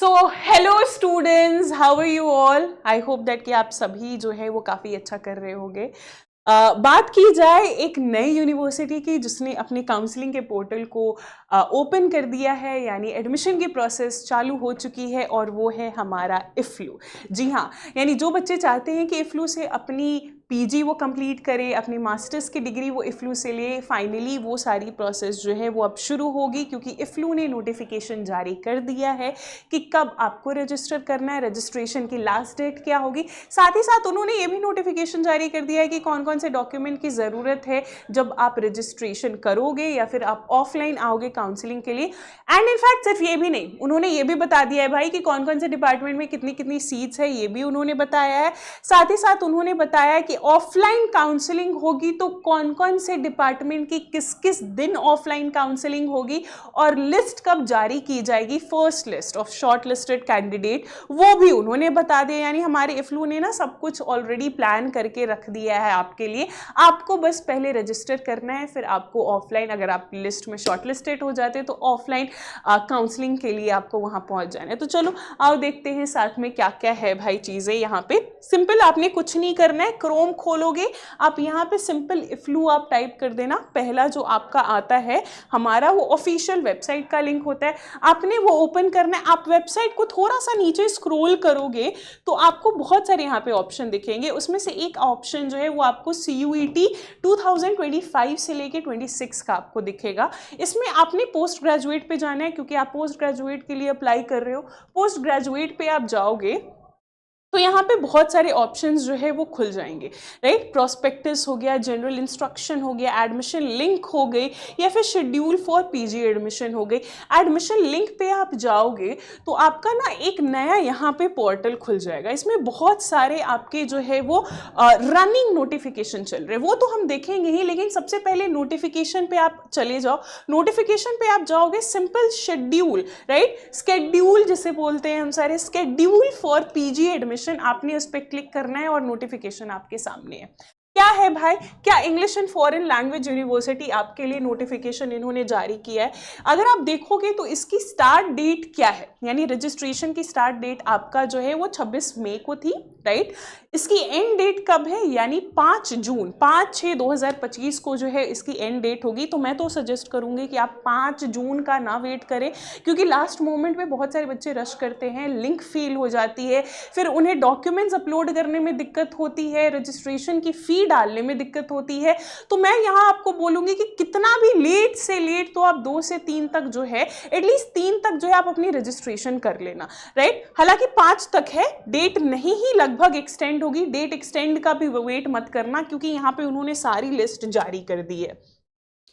So hello students, how are you all. I hope that कि आप सभी जो है वो काफ़ी अच्छा कर रहे होंगे। बात की जाए एक नई यूनिवर्सिटी की जिसने अपने काउंसलिंग के पोर्टल को ओपन कर दिया है, यानी एडमिशन की प्रोसेस चालू हो चुकी है और वो है हमारा इफ्लू। जी हाँ, यानी जो बच्चे चाहते हैं कि इफ्लू से अपनी पीजी वो कंप्लीट करे, अपनी मास्टर्स की डिग्री वो इफ्लू से ले, फाइनली वो सारी प्रोसेस जो है वो अब शुरू होगी, क्योंकि इफ्लू ने नोटिफिकेशन जारी कर दिया है कि कब आपको रजिस्टर करना है, रजिस्ट्रेशन की लास्ट डेट क्या होगी। साथ ही साथ उन्होंने ये भी नोटिफिकेशन जारी कर दिया है कि कौन कौन से डॉक्यूमेंट की ज़रूरत है जब आप रजिस्ट्रेशन करोगे या फिर आप ऑफलाइन आओगे काउंसलिंग के लिए। एंड इनफैक्ट सिर्फ ये भी नहीं, उन्होंने ये भी बता दिया है भाई कि कौन कौन से डिपार्टमेंट में कितनी कितनी सीट्स है, ये भी उन्होंने बताया है। साथ ही साथ उन्होंने बताया कि ऑफलाइन काउंसलिंग होगी तो कौन कौन से डिपार्टमेंट की किस किस दिन ऑफलाइन काउंसलिंग होगी और लिस्ट कब जारी की जाएगी, first list of short listed candidate, वो भी उन्होंने बता दिया। यानी हमारे इफ्लू ने ना सब कुछ ऑलरेडी प्लान करके रख दिया है आपके लिए। आपको बस पहले रजिस्टर करना है, फिर आपको ऑफलाइन, अगर आप लिस्ट में शॉर्ट लिस्टेड हो जाते तो ऑफलाइन काउंसलिंग के लिए आपको वहां पहुंच जाना है। तो चलो आओ देखते हैं साथ में क्या क्या है भाई चीजें। यहाँ पे सिंपल आपने कुछ नहीं करना है, क्रोम खोलोगे आप, यहाँ पे सिंपल इफ्लू आप टाइप कर देना। पहला जो आपका आता है हमारा वो ऑफिशियल वेबसाइट का लिंक होता है, आपने वो ओपन करना है। आप वेबसाइट को थोड़ा सा नीचे स्क्रॉल करोगे तो आपको बहुत सारे यहाँ पे ऑप्शन दिखेंगे। उसमें से एक ऑप्शन जो है वो आपको CUET 2025 से लेके 26 का आपको दिखेगा। इसमें आपने पोस्ट ग्रेजुएट पे जाना है, क्योंकि आप पोस्ट ग्रेजुएट के लिए अप्लाई कर रहे हो। पोस्ट ग्रेजुएट पे आप जाओगे तो यहाँ पे बहुत सारे ऑप्शंस जो है वो खुल जाएंगे, राइट। प्रोस्पेक्टस हो गया, जनरल इंस्ट्रक्शन हो गया, एडमिशन लिंक हो गई, या फिर शेड्यूल फॉर पीजी एडमिशन हो गई। एडमिशन लिंक पे आप जाओगे तो आपका ना एक नया यहाँ पे पोर्टल खुल जाएगा। इसमें बहुत सारे आपके जो है वो रनिंग नोटिफिकेशन चल रहे हैं, वो तो हम देखेंगे ही, लेकिन सबसे पहले नोटिफिकेशन पे आप चले जाओ। नोटिफिकेशन पे आप जाओगे, सिंपल शेड्यूल, राइट, स्केड्यूल जिसे बोलते हैं हम सारे, स्केड्यूल फॉर पीजी एडमिशन, आपने उस पर क्लिक करना है और नोटिफिकेशन आपके सामने है। क्या है भाई, क्या English and foreign language university आपके लिए नोटिफिकेशन इन्होंने जारी किया है। अगर आप देखोगे तो इसकी स्टार्ट डेट क्या है, यानी रजिस्ट्रेशन की स्टार्ट डेट आपका जो है वो 26 मई को थी, राइट। इसकी एंड डेट कब है, यानी 5 जून, 5/6/2025 को जो है इसकी एंड डेट होगी। तो मैं तो सजेस्ट करूंगी कि आप 5 जून का ना वेट करें, क्योंकि लास्ट मोमेंट में बहुत सारे बच्चे रश करते हैं, लिंक फेल हो जाती है, फिर उन्हें डॉक्यूमेंट्स अपलोड करने में दिक्कत होती है, रजिस्ट्रेशन की फी डालने में दिक्कत होती है। तो मैं यहाँ आपको बोलूंगी कि कितना भी लेट से लेट तो आप 2 से 3 तक जो है, एटलीस्ट 3 तक जो है आप अपनी रजिस्ट्रेशन कर लेना, राइट। हालांकि 5 तक है डेट, नहीं ही लगभग एक्सटेंड होगी। डेट एक्सटेंड का भी वेट मत करना, क्योंकि यहाँ पे उन्होंने सारी लिस्ट जारी कर दी है।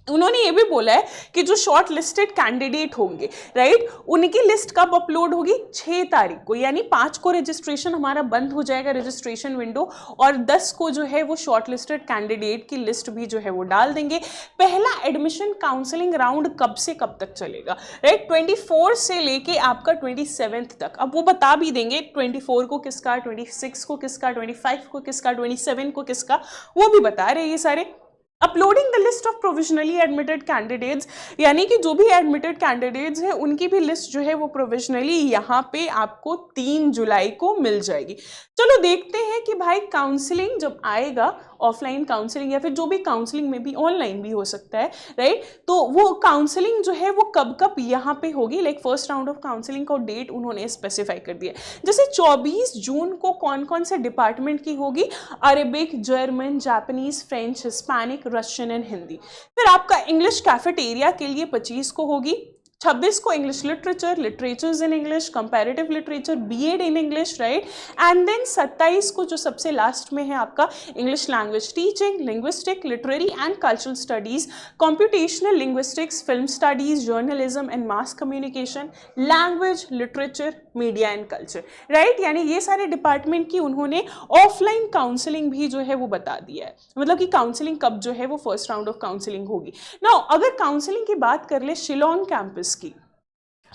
उन्होंने ये भी बोला है कि जो शॉर्ट लिस्टेड कैंडिडेट होंगे, राइट, उनकी लिस्ट कब अपलोड होगी, 6 तारीख को, यानी 5 को रजिस्ट्रेशन हमारा बंद हो जाएगा, रजिस्ट्रेशन विंडो, और 10 को जो है वो शॉर्ट लिस्टेड कैंडिडेट की लिस्ट भी जो है वो डाल देंगे। पहला एडमिशन काउंसलिंग राउंड कब से कब तक चलेगा, राइट, 24 से लेके आपका 27 तक। अब वो बता भी देंगे 24 को किसका, 26 को किसका, 25 को किसका, 27 को किसका, वो भी बता रहे हैं ये सारे। Uploading the list of provisionally admitted candidates, यानी कि जो भी एडमिटेड कैंडिडेट्स हैं उनकी भी लिस्ट जो है वो प्रोविजनली यहाँ पे आपको 3 जुलाई को मिल जाएगी। चलो देखते हैं कि भाई काउंसलिंग जब आएगा, ऑफलाइन काउंसलिंग या फिर जो भी काउंसलिंग में भी ऑनलाइन भी हो सकता है, राइट, तो वो काउंसलिंग जो है वो कब कब यहाँ पे होगी। Like first round of counselling का डेट उन्होंने स्पेसिफाई कर दिया, जैसे 24 जून को कौन कौन से डिपार्टमेंट की होगी, Arabic, German, Japanese, French, Hispanic, Russian and Hindi. फिर आपका इंग्लिश कैफेटेरिया के लिए 25 को होगी, 26 को English literature, literatures in English, comparative literature, BEd in English, right, and then 27 को जो सबसे लास्ट में है आपका English language teaching, linguistic, literary and cultural studies, computational linguistics, film studies, journalism and mass communication, language, literature, media and culture, right. यानी ये सारे department की उन्होंने ऑफलाइन काउंसलिंग भी जो है वो बता दिया है, मतलब कि काउंसलिंग कब जो है वो फर्स्ट राउंड ऑफ काउंसलिंग होगी। नाउ अगर काउंसलिंग की बात कर ले शिलोंग कैंपस की,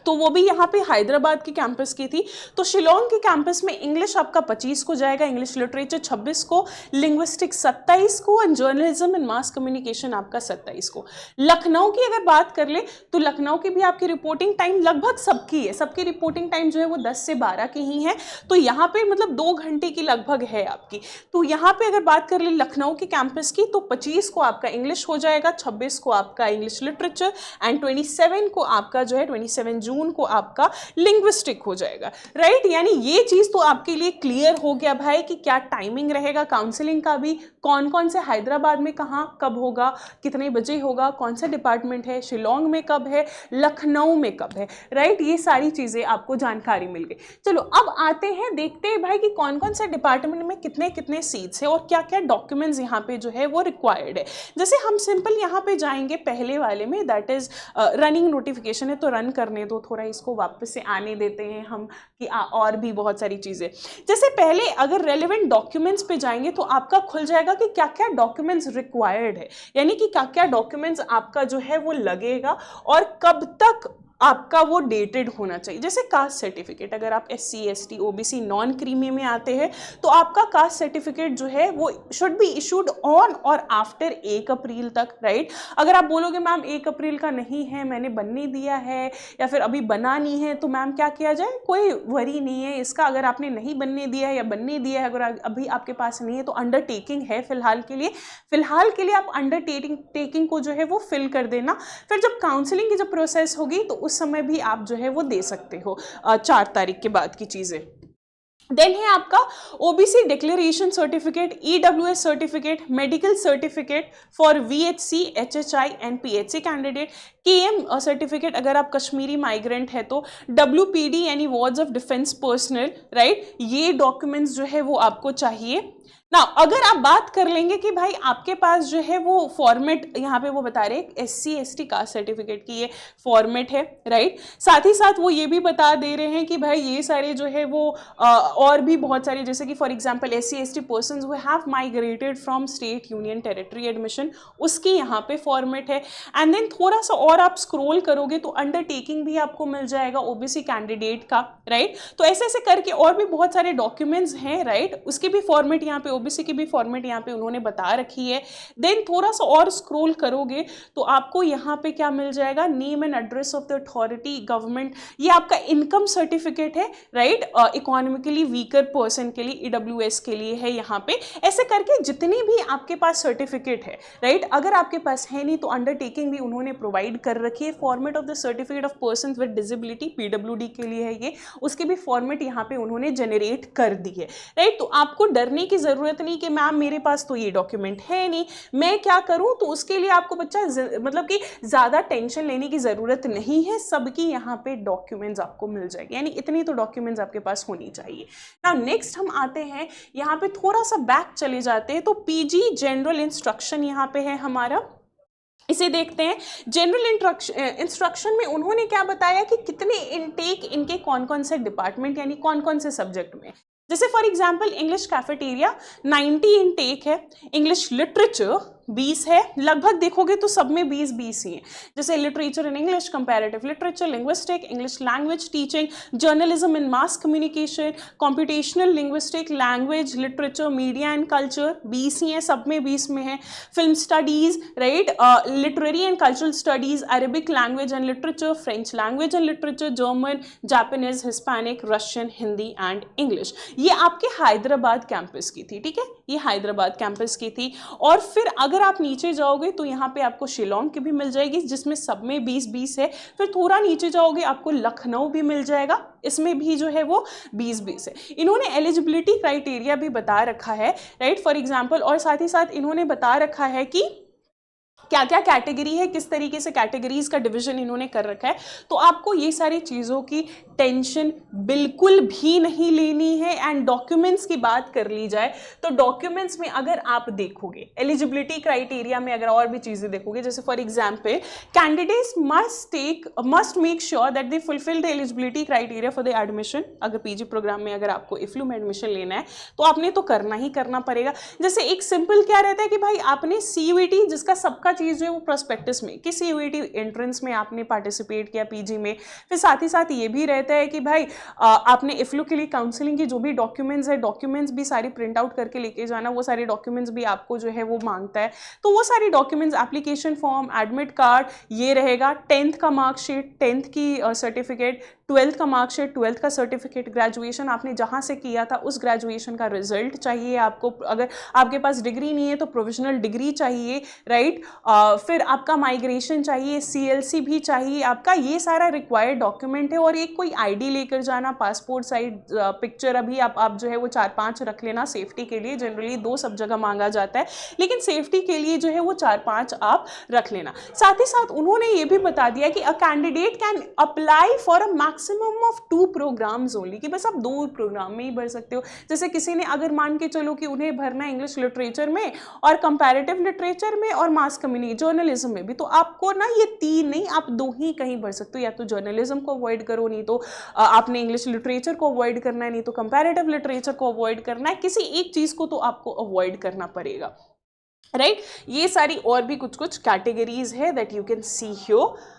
तो वो भी यहाँ पे हैदराबाद के कैंपस की थी। तो शिलोंग के कैंपस में इंग्लिश आपका 25 को जाएगा, इंग्लिश लिटरेचर 26 को, लिंग्विस्टिक्स 27 को और जर्नलिज्म एंड मास कम्युनिकेशन आपका 27 को। लखनऊ की अगर बात कर ले तो लखनऊ की भी आपकी रिपोर्टिंग टाइम लगभग सबकी है, सबकी रिपोर्टिंग टाइम जो है वो 10 से 12 की ही है। तो यहाँ पे मतलब 2 घंटे की लगभग है आपकी। तो यहाँ पे अगर बात कर ले लखनऊ के कैंपस की तो 25 को आपका इंग्लिश हो जाएगा, 26 को आपका इंग्लिश लिटरेचर एंड 27 को आपका जो है 27 जून को आपका लिंग्विस्टिक हो जाएगा, राइट। यानी ये चीज तो आपके लिए क्लियर हो गया भाई कि क्या टाइमिंग रहेगा काउंसलिंग का भी, कौन कौन से हैदराबाद में कहाँ कब होगा, कितने बजे होगा, कौन सा डिपार्टमेंट है, शिलोंग में कब है, लखनऊ में कब है, राइट। ये सारी चीजें आपको जानकारी मिल गई। चलो अब आते हैं, देखते हैं भाई कि कौन कौन से डिपार्टमेंट में कितने कितने सीट्स है और क्या क्या डॉक्यूमेंट्स यहाँ पे जो है वो रिक्वायर्ड है। जैसे हम सिंपल यहाँ पे जाएंगे पहले वाले में, दैट इज रनिंग नोटिफिकेशन है, तो रन करने दो थोड़ा, इसको वापस से आने देते हैं हम कि और भी बहुत सारी चीजें। जैसे पहले अगर रेलेवेंट डॉक्यूमेंट्स पे जाएंगे तो आपका खुल जाएगा कि क्या क्या डॉक्यूमेंट्स रिक्वायर्ड है, यानी कि क्या क्या डॉक्यूमेंट्स आपका जो है वो लगेगा और कब तक आपका वो डेटेड होना चाहिए। जैसे कास्ट सर्टिफिकेट, अगर आप SC ST OBC non creamy में आते हैं तो आपका कास्ट सर्टिफिकेट जो है वो शुड बी इशूड ऑन और आफ्टर 1 अप्रैल तक, राइट। अगर आप बोलोगे मैम 1 अप्रैल का नहीं है, मैंने बनने दिया है या फिर अभी बना नहीं है, तो मैम क्या किया जाए, कोई वरी नहीं है इसका। अगर आपने नहीं बनने दिया है या बनने दिया है, अगर अभी आपके पास नहीं है तो अंडरटेकिंग है फिलहाल के लिए आप अंडरटेकिंग को जो है वो फिल कर देना। फिर जब काउंसलिंग की जब प्रोसेस होगी तो उस समय भी आप जो है वो दे सकते हो 4 तारीख के बाद की चीजें। देन है आपका OBC declaration certificate, EWS certificate, medical certificate for VHC HHI and PHC candidate, KM certificate अगर आप कश्मीरी माइग्रेंट है तो, WPD यानी wards of defence personnel, right. ये डॉक्यूमेंट्स जो है वो आपको चाहिए ना। अगर आप बात कर लेंगे कि भाई आपके पास जो है वो फॉर्मेट यहाँ पे वो बता रहे हैं SC ST कास्ट सर्टिफिकेट की ये फॉर्मेट है, राइट। साथ ही साथ वो ये भी बता दे रहे हैं कि भाई ये सारे जो है वो और भी बहुत सारे, जैसे कि for example SC ST persons who have migrated from state union territory admission, उसकी यहाँ पे फॉर्मेट है। एंड देन थोड़ा सा और आप स्क्रोल करोगे तो अंडरटेकिंग भी आपको मिल जाएगा OBC कैंडिडेट का, राइट। तो ऐसे ऐसे करके और भी बहुत सारे डॉक्यूमेंट्स हैं, राइट। उसकी भी फॉर्मेट यहाँ पे OBC की भी फॉर्मेट यहाँ पे उन्होंने बता रखी है। देन थोड़ा सा और स्क्रॉल करोगे तो आपको यहाँ पे क्या मिल जाएगा, name and address of the authority government, ये आपका इनकम सर्टिफिकेट है, राइट। इकोनॉमिकली वीकर पर्सन के लिए, EWS के लिए है यहाँ पे। ऐसे करके जितनी भी आपके पास सर्टिफिकेट है, राइट, अगर आपके पास है नहीं तो अंडरटेकिंग भी उन्होंने प्रोवाइड कर रखी है। Format of the certificate of person with disability PWD के लिए है ये, उसकी भी फॉर्मेट यहाँ पे उन्होंने जनरेट कर दी है, राइट। तो आपको डरने की जरूरत नहीं कि मैम मेरे पास तो ये डॉक्यूमेंट है नहीं, मैं क्या करूं, तो उसके लिए आपको बच्चा मतलब कि ज्यादा टेंशन लेने की जरूरत नहीं है। सबकी यहाँ पे डॉक्यूमेंट्स आपको मिल जाएगी, यानी इतनी तो डॉक्यूमेंट्स आपके पास होनी चाहिए। नाउ नेक्स्ट हम आते हैं यहाँ पे, थोड़ा सा बैक चले जाते हैं तो PG जनरल इंस्ट्रक्शन यहाँ पे है हमारा, इसे देखते हैं। जनरल इंस्ट्रक्शन में उन्होंने क्या बताया कि कितने इनटेक इनके कौन कौन से डिपार्टमेंट यानी कौन कौन से सब्जेक्ट में। जैसे for example English cafeteria 90 intake है, इंग्लिश लिटरेचर 20 है, लगभग देखोगे तो सब में 20-20 ही है। जैसे literature in English, comparative literature, linguistic, English language teaching, journalism in mass communication, computational linguistic, language literature, media and culture 20 ही है, सब में 20 में है। Film studies, right, literary and cultural studies, Arabic language and literature, French language and literature, German, Japanese, Hispanic, Russian, Hindi and English. ये आपके Hyderabad campus की थी, ठीक है, ये हैदराबाद कैंपस की थी। और फिर अगर आप नीचे जाओगे तो यहाँ पे आपको शिलोंग की भी मिल जाएगी जिसमें सब में 20-20 है। फिर थोड़ा नीचे जाओगे आपको लखनऊ भी मिल जाएगा, इसमें भी जो है वो 20-20 है। इन्होंने एलिजिबिलिटी क्राइटेरिया भी बता रखा है, राइट, फॉर एग्जांपल। और साथ ही साथ इन्होंने बता रखा है कि क्या क्या कैटेगरी है, किस तरीके से कैटेगरीज का डिवीजन इन्होंने कर रखा है। तो आपको ये सारी चीज़ों की टेंशन बिल्कुल भी नहीं लेनी है। एंड डॉक्यूमेंट्स की बात कर ली जाए तो डॉक्यूमेंट्स में अगर आप देखोगे एलिजिबिलिटी क्राइटेरिया में, अगर और भी चीज़ें देखोगे, जैसे for example candidates must make sure that they fulfil the eligibility criteria for the admission. अगर PG प्रोग्राम में अगर आपको इफ्लू में एडमिशन लेना है तो आपने तो करना ही करना पड़ेगा। जैसे एक सिंपल क्या रहता है कि भाई आपने CUET जिसका सबका चीज़ जो है वो प्रोस्पेक्टस में, किसी यूईटी एंट्रेंस में आपने पार्टिसिपेट किया पीजी में, फिर साथ ही साथ ये भी रहता है कि भाई आपने इफ्लू के लिए काउंसलिंग की जो भी डॉक्यूमेंट्स है, डॉक्यूमेंट्स भी सारी प्रिंट आउट करके लेके जाना, वो सारे डॉक्यूमेंट्स भी आपको जो है वो मांगता है। तो वो सारी documents, application form, admit card, ये रहेगा, 10th का मार्कशीट, 10th की सर्टिफिकेट, 12th का मार्कशीट, 12th का सर्टिफिकेट, ग्रेजुएशन आपने जहाँ से किया था उस ग्रेजुएशन का रिजल्ट चाहिए आपको, अगर आपके पास डिग्री नहीं है तो प्रोविजनल डिग्री चाहिए, राइट। फिर आपका माइग्रेशन चाहिए, सीएलसी भी चाहिए आपका, ये सारा रिक्वायर्ड डॉक्यूमेंट है। और एक कोई आईडी लेकर जाना, पासपोर्ट साइज पिक्चर, अभी आप जो है वो 4-5 रख लेना सेफ्टी के लिए, जनरली 2 सब जगह मांगा जाता है, लेकिन सेफ्टी के लिए जो है वो 4-5 आप रख लेना। साथ ही साथ उन्होंने ये भी बता दिया कि a candidate can apply for a maximum of 2 programmes only, कि बस आप 2 प्रोग्राम में ही भर सकते हो। जैसे किसी ने अगर मान के चलो कि उन्हें भरना है इंग्लिश लिटरेचर में और कंपैरेटिव लिटरेचर में और मास कम्युनिटी जर्नलिज्म में भी, तो आपको ना ये 3 नहीं, आप 2 ही कहीं भर सकते हो। या तो जर्नलिज्म को अवॉइड करो, नहीं तो आपने इंग्लिश लिटरेचर को अवॉइड करना है, नहीं तो कंपैरेटिव लिटरेचर को अवॉइड करना है, किसी एक चीज को तो आपको अवॉइड करना पड़ेगा, राइट। ये सारी और भी कुछ कुछ कैटेगरीज है that you can see here.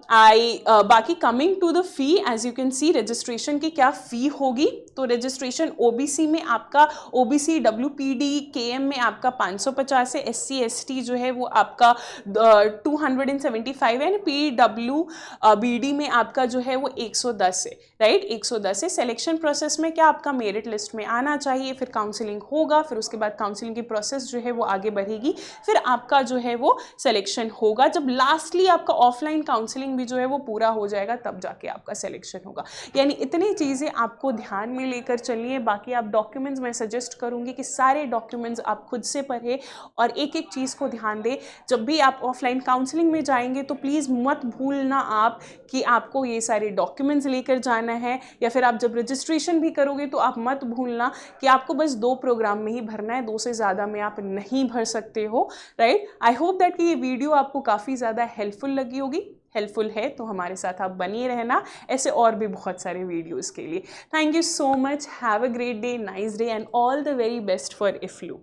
बाकी coming to the fee, as you can see registration की क्या फी होगी। तो रजिस्ट्रेशन ओबीसी में आपका, ओबीसी डब्ल्यूपीडी केएम में आपका 550 है, एससी एसटी जो है वो आपका 275 है, पीडब्ल्यूबीडी में आपका जो है वो 110 है, राइट, 110 है। सिलेक्शन प्रोसेस में क्या, आपका मेरिट लिस्ट में आना चाहिए, फिर काउंसलिंग होगा, फिर उसके बाद काउंसलिंग की प्रोसेस जो है वो आगे बढ़ेगी, फिर आपका जो है वो सिलेक्शन होगा। जब लास्टली आपका ऑफलाइन काउंसलिंग भी जो है वो पूरा हो जाएगा, तब जाके आपका सिलेक्शन होगा। यानी इतनी चीज़ें आपको ध्यान में लेकर चलिए। बाकी आप डॉक्यूमेंट्स, मैं सजेस्ट करूंगी कि सारे डॉक्यूमेंट्स आप खुद से पढ़ें और एक एक चीज़ को ध्यान दें। जब भी आप ऑफलाइन काउंसलिंग में जाएंगे तो प्लीज़ मत भूलना आप कि आपको ये सारे डॉक्यूमेंट्स लेकर जाना है, या फिर आप जब रजिस्ट्रेशन भी करोगे तो आप मत भूलना कि आपको बस 2 प्रोग्राम में ही भरना है, 2 से ज़्यादा में आप नहीं भर सकते हो, राइट। आई होप दैट कि ये वीडियो आपको काफ़ी ज़्यादा हेल्पफुल लगी होगी। हेल्पफुल है तो हमारे साथ आप बनिए रहना, ऐसे और भी बहुत सारे वीडियोस के लिए। Thank you so much, have a great day, nice day and all the very best for इफ्लू।